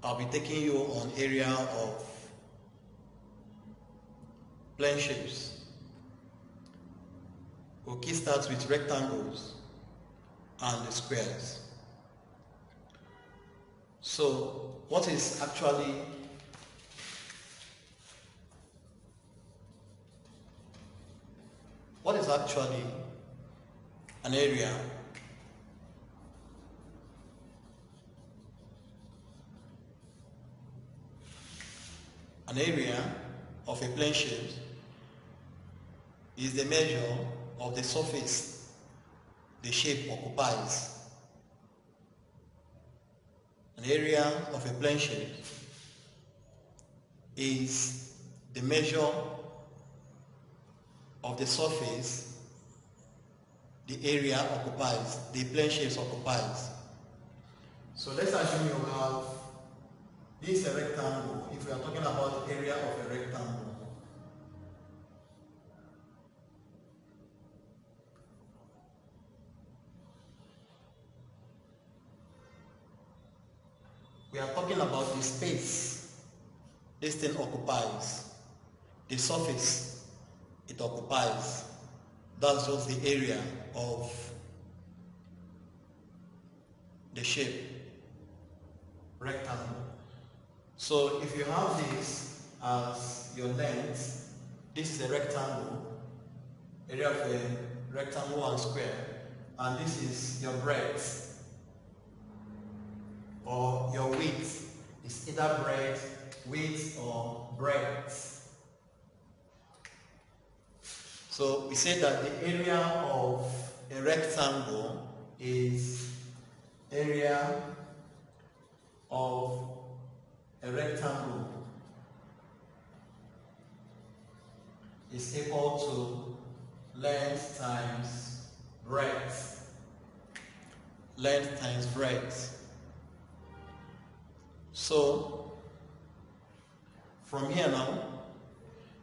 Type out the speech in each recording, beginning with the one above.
I'll be taking you on area of plane shapes. We'll start with rectangles and the squares. So what is actually an area? An area of a plane shape is the measure of the surface the shape occupies. An area of a plane shape is the measure of the surface the area occupies, the plane shape occupies. So let's assume you have this is a rectangle. If we are talking about the area of a rectangle, we are talking about the space this thing occupies, the surface it occupies. That's just the area of the shape rectangle. So if you have this as your length, this is a rectangle, area of a rectangle and square, and this is your breadth or your width. It's either breadth, width, or breadth. So we say that the area of a rectangle is area of a rectangle is equal to length times breadth. Length times breadth. So from here now,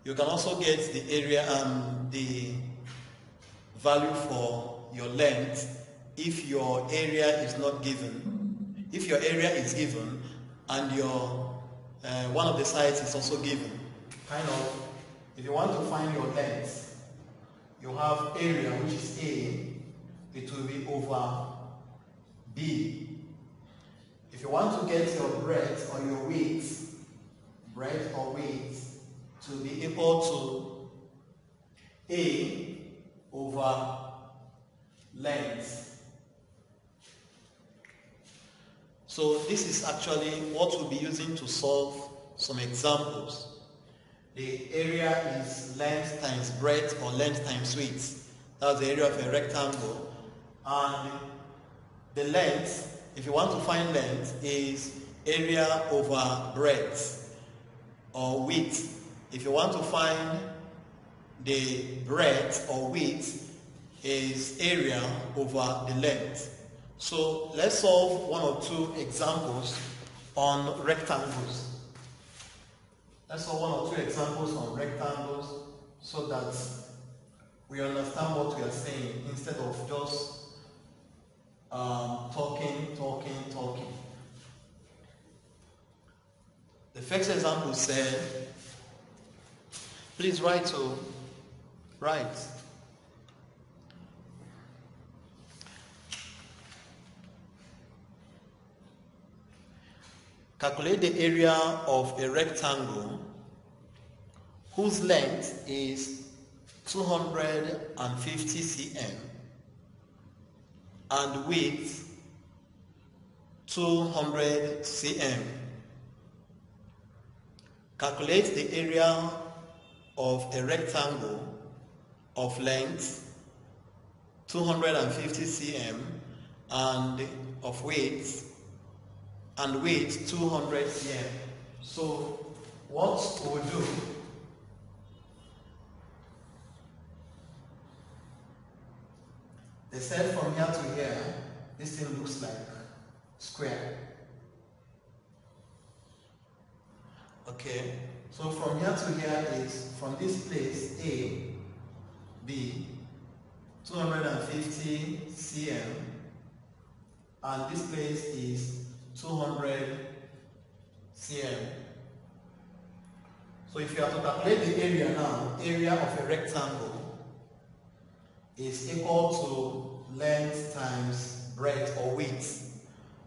you can also get the area and the value for your length if your area is not given. If your area is given and your one of the sides is also given, kind of, if you want to find your length, you have area which is A, it will be over B. If you want to get your breadth or your width, breadth or width, to be equal to A over length. So this is actually what we'll be using to solve some examples. The area is length times breadth or length times width. That's the area of a rectangle. And the length, if you want to find length, is area over breadth or width. If you want to find the breadth or width, is area over the length. So let's solve one or two examples on rectangles. Let's solve one or two examples on rectangles so that we understand what we are saying instead of just talking. The first example said, please write. Calculate the area of a rectangle whose length is 250 cm and width 200 cm. Calculate the area of a rectangle of length 250 cm and of width 200 cm. So what we'll do, they said from here to here, this thing looks like square. Okay, so from here to here is, from this place A, B, 250 cm, and this place is 200 So if you are to calculate the area now, area of a rectangle is equal to length times breadth or width.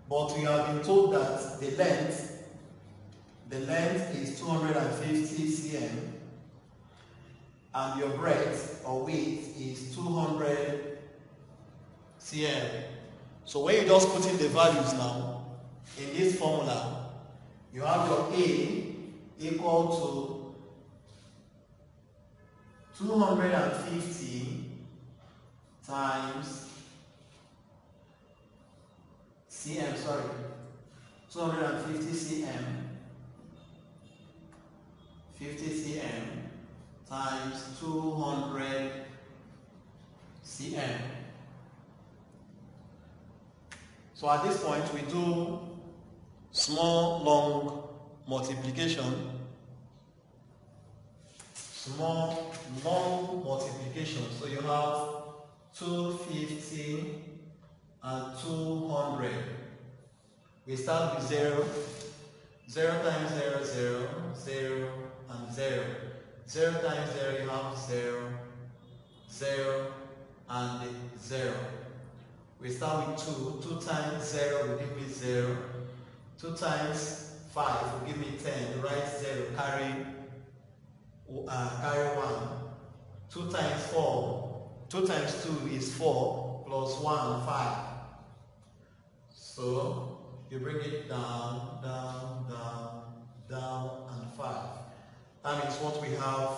But we have been told that the length is 250 cm and your breadth or width is 200 cm. So when you just put in the values now in this formula, you have your A equal to 250 times cm, 250 cm, 50 cm times 200 cm. So at this point we do small long multiplication, small long multiplication. So you have 250 and 200. We start with 0. 0 times 0, 0, 0 and 0. 0 times 0 you have 0, 0 and 0. We start with 2. 2 times 0 will give me 0. 2 times 5 will give me 10. Write 0, carry 1. 2 times 4. 2 times 2 is 4 plus 1, 5. So you bring it down, down, down, down, and 5. That means what we have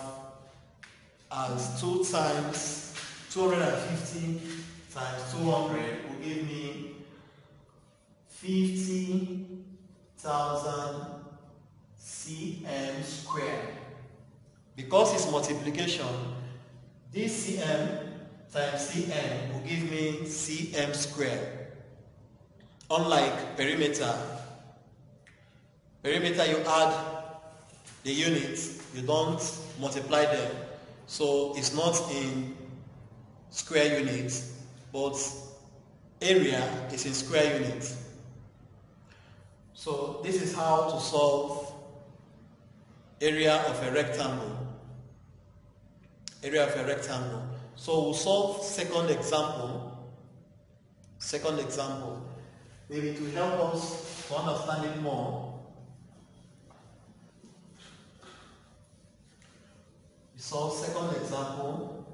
as 2 times 250 times 200 will give me 50,000 cm squared. Because it's multiplication, this cm times cm will give me cm squared. Unlike perimeter, you add the units, you don't multiply them. So it's not in square units, but area is in square units. So this is how to solve area of a rectangle. Area of a rectangle. So we'll solve second example. Maybe to help us to understand it more. We solve second example.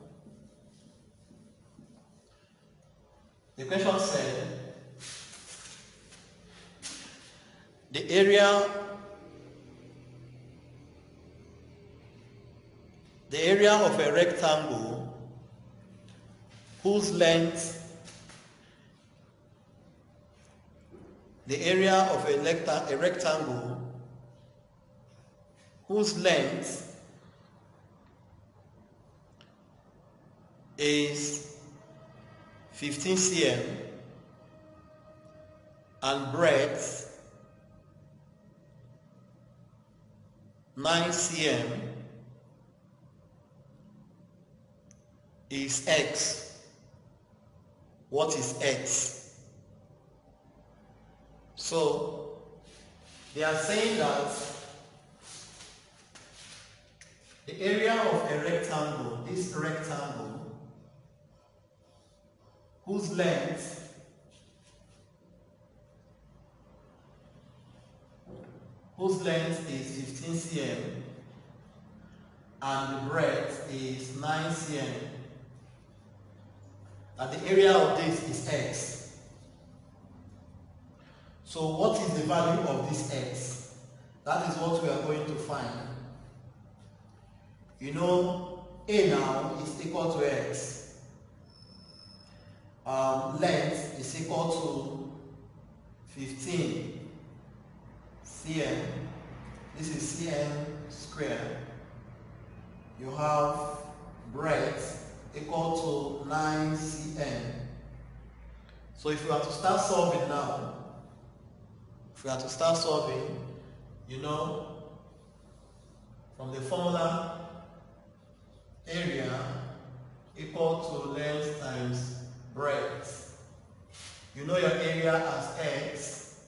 The question said the area of a rectangle whose length the area of a rectangle whose length is 15 cm and breadth 9 cm is x. What is x? So they are saying that the area of a rectangle, this rectangle, whose length is 15 cm and the breadth is 9 cm, that the area of this is x. So what is the value of this x? That is what we are going to find. You know, A now is equal to x. Length is equal to 15 cm. This is cm squared. You have breadth equal to 9 cm. So if you are to start solving now, you know, from the formula, area equal to length times breadth. You know your area as x,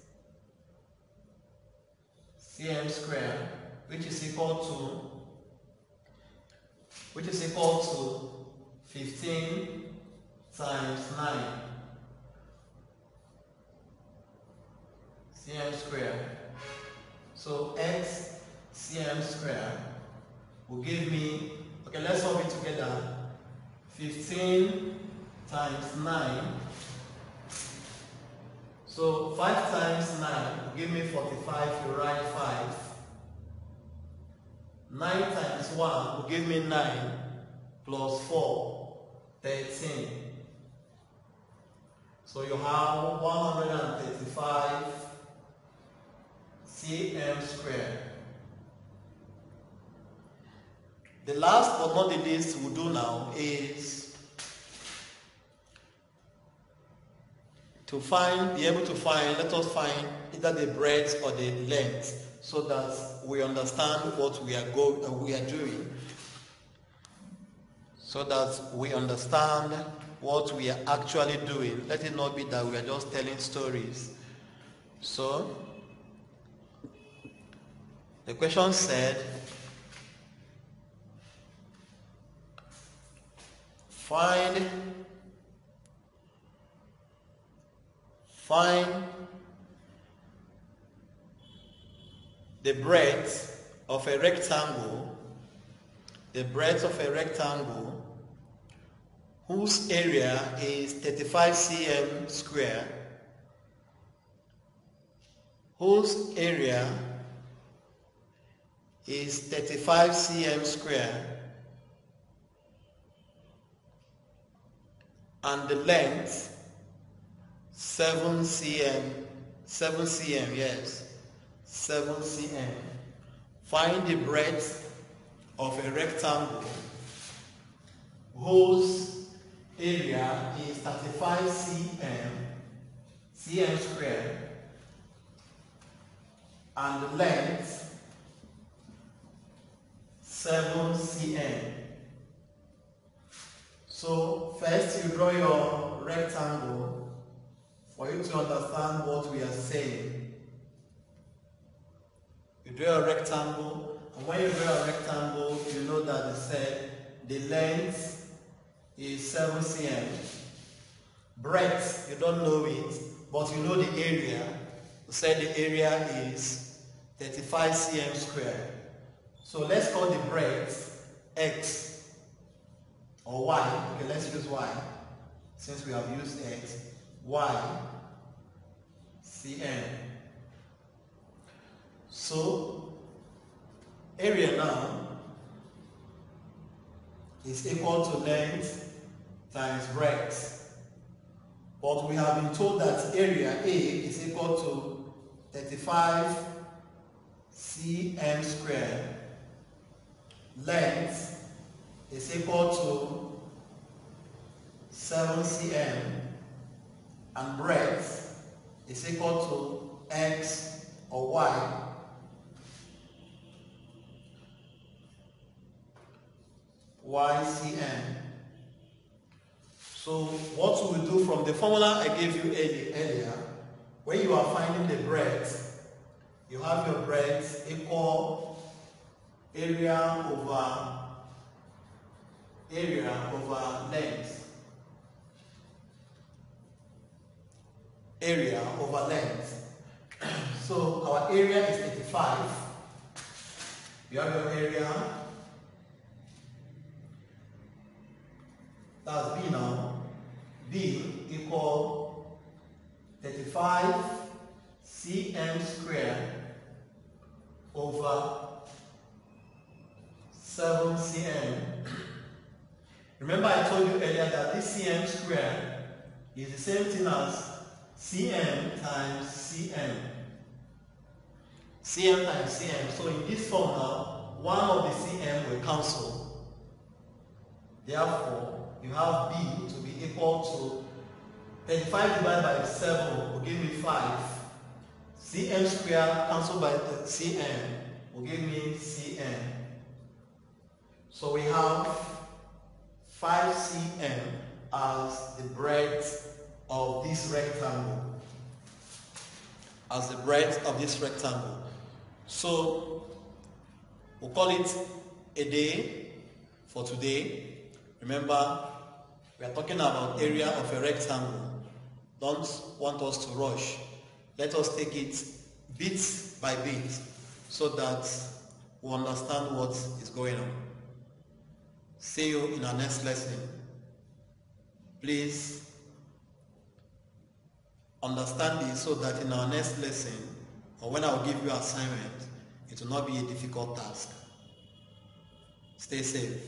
cm squared, which is equal to which is equal to 15 times 9 cm square. So x cm square will give me, okay, let's solve it together. 15 times 9. So 5 times 9 will give me 45. You write 5. 9 times 1 will give me 9 plus 4, 13. So you have 135 cm square. The last but not the least we'll do now is to be able to find, let us find either the breadth or the length so that we understand what we are doing. So that we understand what we are actually doing. Let it not be that we are just telling stories. So, the question said, find the breadth of a rectangle, whose area is 35 cm square, whose area is 35 cm square, and the length 7 cm, yes, 7 cm. Find the breadth of a rectangle whose area is 35 cm square, and the length 7 cm. So first you draw your rectangle for you to understand what we are saying. You draw a rectangle, and when you draw a rectangle, you know that they said the length is 7 cm. Breadth, you don't know it, but you know the area. You said the area is 35 cm square. So let's call the breadth x or y. Okay, let's use y since we have used x. Y cm. So area now is equal to length times breadth. But we have been told that area A is equal to 35 cm square. Length is equal to 7 cm, and breadth is equal to x or y. YCM. So what we will do from the formula I gave you earlier, when you are finding the breadth, you have your breadth equal area over length. Area over length. So our area is 85. You have your area. That's B now. B equal 35 cm square over 7 cm. Remember I told you earlier that this cm square is the same thing as cm times cm. Cm times cm. So in this form now, one of the cm will cancel. Therefore, you have B to be equal to 35 divided by 7 will give me 5. Cm square cancelled by the cm will give me cm. So we have 5 cm as the breadth of this rectangle. As the breadth of this rectangle. So we'll call it a day. for today. Remember, we are talking about area of a rectangle. Don't want us to rush. Let us take it bit by bit so that we understand what is going on. See you in our next lesson. Please understand this so that in our next lesson, or when I will give you assignment, it will not be a difficult task. Stay safe.